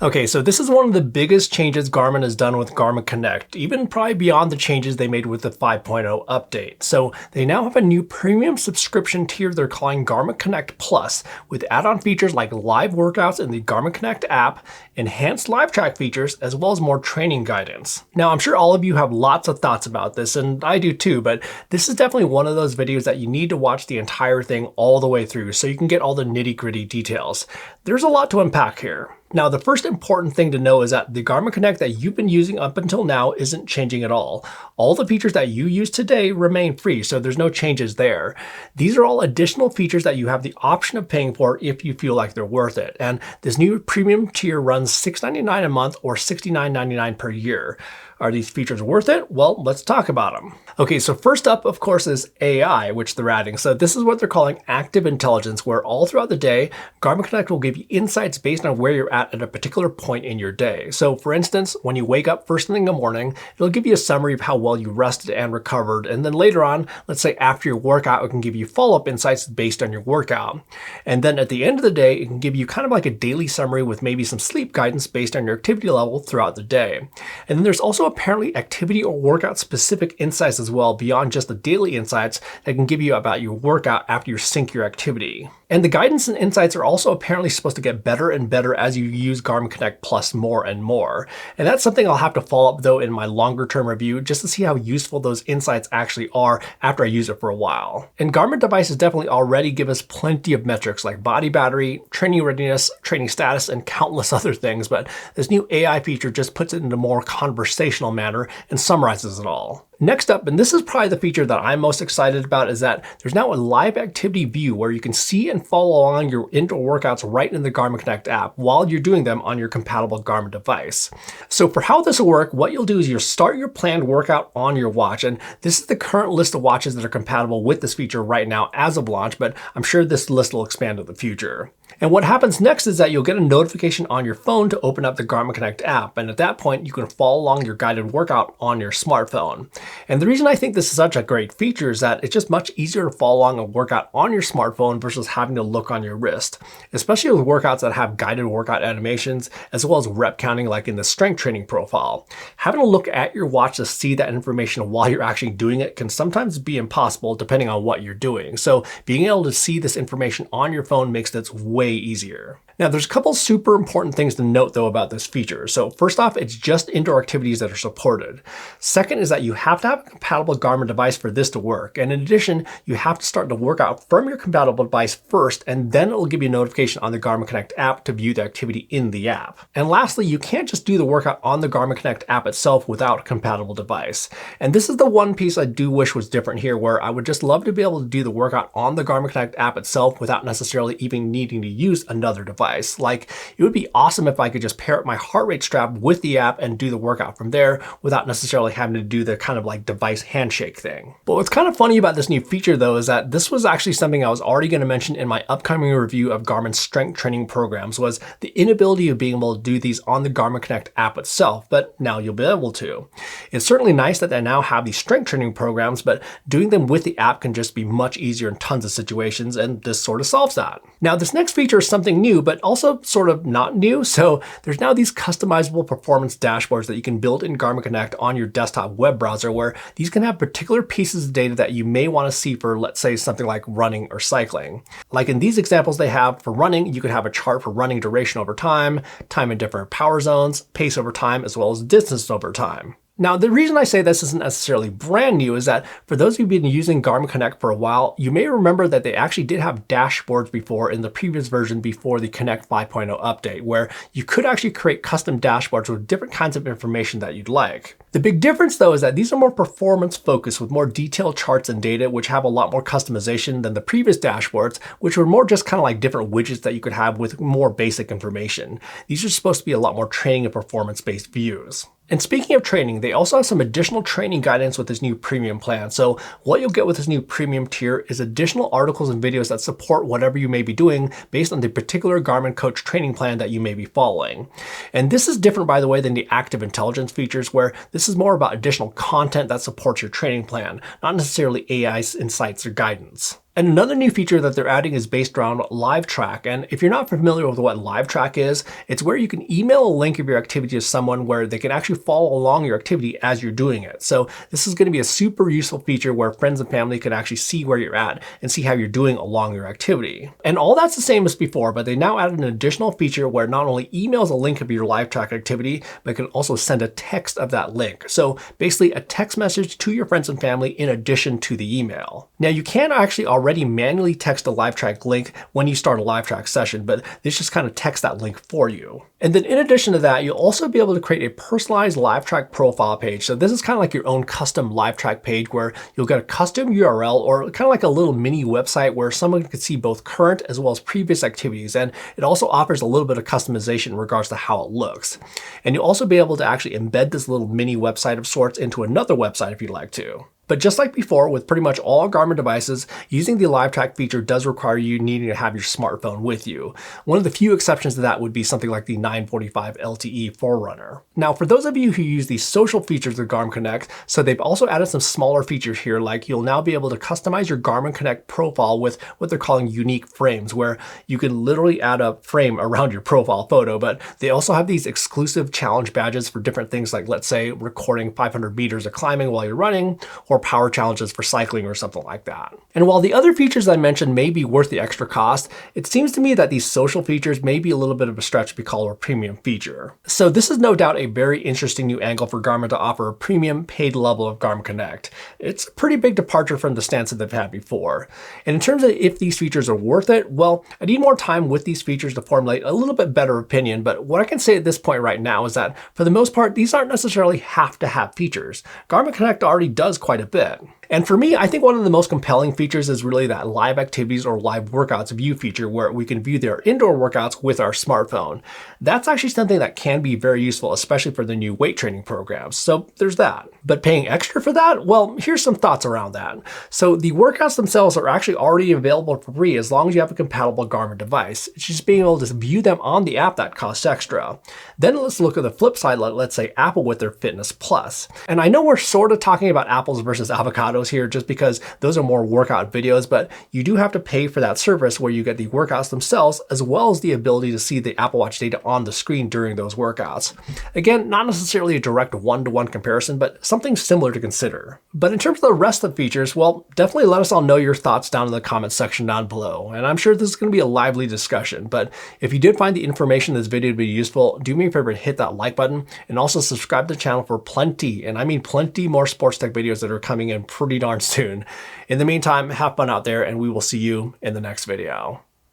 Okay, so this is one of the biggest changes Garmin has done with Garmin Connect, even probably beyond the changes they made with the 5.0 update. So they now have a new premium subscription tier they're calling Garmin Connect Plus, with add-on features like live workouts in the Garmin Connect app, enhanced LiveTrack features, as well as more training guidance. Now, I'm sure all of you have lots of thoughts about this, and I do too, but this is definitely one of those videos that you need to watch the entire thing all the way through so you can get all the nitty-gritty details. There's a lot to unpack here. Now, the first important thing to know is that the Garmin Connect that you've been using up until now isn't changing at all. All the features that you use today remain free, so there's no changes there. These are all additional features that you have the option of paying for if you feel like they're worth it. And this new premium tier runs $6.99 a month or $69.99 per year. Are these features worth it? Well, let's talk about them. Okay, so first up, of course, is AI, which they're adding. So this is what they're calling active intelligence, where all throughout the day, Garmin Connect will give you insights based on where you're at a particular point in your day. So for instance, when you wake up first thing in the morning, it'll give you a summary of how well you rested and recovered. And then later on, let's say after your workout, it can give you follow-up insights based on your workout. And then at the end of the day, it can give you kind of like a daily summary with maybe some sleep guidance based on your activity level throughout the day. And then there's also apparently activity or workout specific insights as well beyond just the daily insights that can give you about your workout after you sync your activity. And the guidance and insights are also apparently supposed to get better and better as you use Garmin Connect Plus more and more. And that's something I'll have to follow up though in my longer term review just to see how useful those insights actually are after I use it for a while. And Garmin devices definitely already give us plenty of metrics like body battery, training readiness, training status, and countless other things, but this new AI feature just puts it in a more conversational manner and summarizes it all. Next up, and this is probably the feature that I'm most excited about, is that there's now a live activity view where you can see and follow along your indoor workouts right in the Garmin Connect app while you're doing them on your compatible Garmin device. So for how this will work, what you'll do is you'll start your planned workout on your watch, and this is the current list of watches that are compatible with this feature right now as of launch, but I'm sure this list will expand in the future. And what happens next is that you'll get a notification on your phone to open up the Garmin Connect app, and at that point you can follow along your guided workout on your smartphone. And the reason I think this is such a great feature is that it's just much easier to follow along a workout on your smartphone versus having to look on your wrist, especially with workouts that have guided workout animations as well as rep counting like in the strength training profile. Having to look at your watch to see that information while you're actually doing it can sometimes be impossible depending on what you're doing. So being able to see this information on your phone makes this way easier. Now, there's a couple super important things to note though about this feature. So first off, it's just indoor activities that are supported. Second is that you have to have a compatible Garmin device for this to work. And in addition, you have to start the workout from your compatible device first, and then it will give you a notification on the Garmin Connect app to view the activity in the app. And lastly, you can't just do the workout on the Garmin Connect app itself without a compatible device. And this is the one piece I do wish was different here, where I would just love to be able to do the workout on the Garmin Connect app itself without necessarily even needing to use another device. Like, it would be awesome if I could just pair up my heart rate strap with the app and do the workout from there without necessarily having to do the kind of like device handshake thing. But what's kind of funny about this new feature though is that this was actually something I was already going to mention in my upcoming review of Garmin's strength training programs, was the inability of being able to do these on the Garmin Connect app itself, but now you'll be able to. It's certainly nice that they now have these strength training programs, but doing them with the app can just be much easier in tons of situations, and this sort of solves that. Now, this next feature is something new, but also sort of not new. So there's now these customizable performance dashboards that you can build in Garmin Connect on your desktop web browser, where these can have particular pieces of data that you may want to see for, let's say, something like running or cycling. Like in these examples they have for running, you could have a chart for running duration over time in different power zones, pace over time, as well as distance over time. Now, the reason I say this isn't necessarily brand new is that for those of you who've been using Garmin Connect for a while, you may remember that they actually did have dashboards before in the previous version before the Connect 5.0 update, where you could actually create custom dashboards with different kinds of information that you'd like. The big difference though is that these are more performance focused with more detailed charts and data, which have a lot more customization than the previous dashboards, which were more just kind of like different widgets that you could have with more basic information. These are supposed to be a lot more training and performance based views. And speaking of training, they also have some additional training guidance with this new premium plan. So what you'll get with this new premium tier is additional articles and videos that support whatever you may be doing based on the particular Garmin Coach training plan that you may be following. And this is different, by the way, than the active intelligence features, where this is more about additional content that supports your training plan, not necessarily AI insights or guidance. And another new feature that they're adding is based around LiveTrack. And if you're not familiar with what LiveTrack is, it's where you can email a link of your activity to someone where they can actually follow along your activity as you're doing it. So this is going to be a super useful feature where friends and family can actually see where you're at and see how you're doing along your activity. And all that's the same as before, but they now added an additional feature where not only emails a link of your LiveTrack activity, but can also send a text of that link. So basically a text message to your friends and family in addition to the email. Now you can actually already manually text a LiveTrack link when you start a LiveTrack session, but this just kind of texts that link for you. And then in addition to that, you'll also be able to create a personalized LiveTrack profile page. So this is kind of like your own custom LiveTrack page where you'll get a custom URL or kind of like a little mini website where someone can see both current as well as previous activities. And it also offers a little bit of customization in regards to how it looks. And you'll also be able to actually embed this little mini website of sorts into another website if you'd like to. But just like before, with pretty much all Garmin devices, using the LiveTrack feature does require you needing to have your smartphone with you. One of the few exceptions to that would be something like the 945 LTE Forerunner. Now, for those of you who use the social features of Garmin Connect, so they've also added some smaller features here, like you'll now be able to customize your Garmin Connect profile with what they're calling unique frames, where you can literally add a frame around your profile photo, but they also have these exclusive challenge badges for different things like, let's say, recording 500 meters of climbing while you're running, or power challenges for cycling or something like that. And while the other features I mentioned may be worth the extra cost, it seems to me that these social features may be a little bit of a stretch to be called a premium feature. So this is no doubt a very interesting new angle for Garmin to offer a premium paid level of Garmin Connect. It's a pretty big departure from the stance that they've had before. And in terms of if these features are worth it, well, I need more time with these features to formulate a little bit better opinion, but what I can say at this point right now is that for the most part, these aren't necessarily have to have features. Garmin Connect already does quite a bit. And for me, I think one of the most compelling features is really that live activities or live workouts view feature where we can view their indoor workouts with our smartphone. That's actually something that can be very useful, especially for the new weight training programs. So there's that. But paying extra for that? Well, here's some thoughts around that. So the workouts themselves are actually already available for free as long as you have a compatible Garmin device. It's just being able to view them on the app that costs extra. Then let's look at the flip side, let's say Apple with their Fitness Plus. And I know we're sort of talking about apples versus avocados here just because those are more workout videos, but you do have to pay for that service where you get the workouts themselves as well as the ability to see the Apple Watch data on the screen during those workouts. Again, not necessarily a direct one-to-one comparison, but something similar to consider. But in terms of the rest of the features, well, definitely let us all know your thoughts down in the comments section down below. And I'm sure this is going to be a lively discussion, but if you did find the information in this video to be useful, do me a favor and hit that like button and also subscribe to the channel for plenty, and I mean plenty more sports tech videos that are coming in pretty darn soon. In the meantime, have fun out there and we will see you in the next video.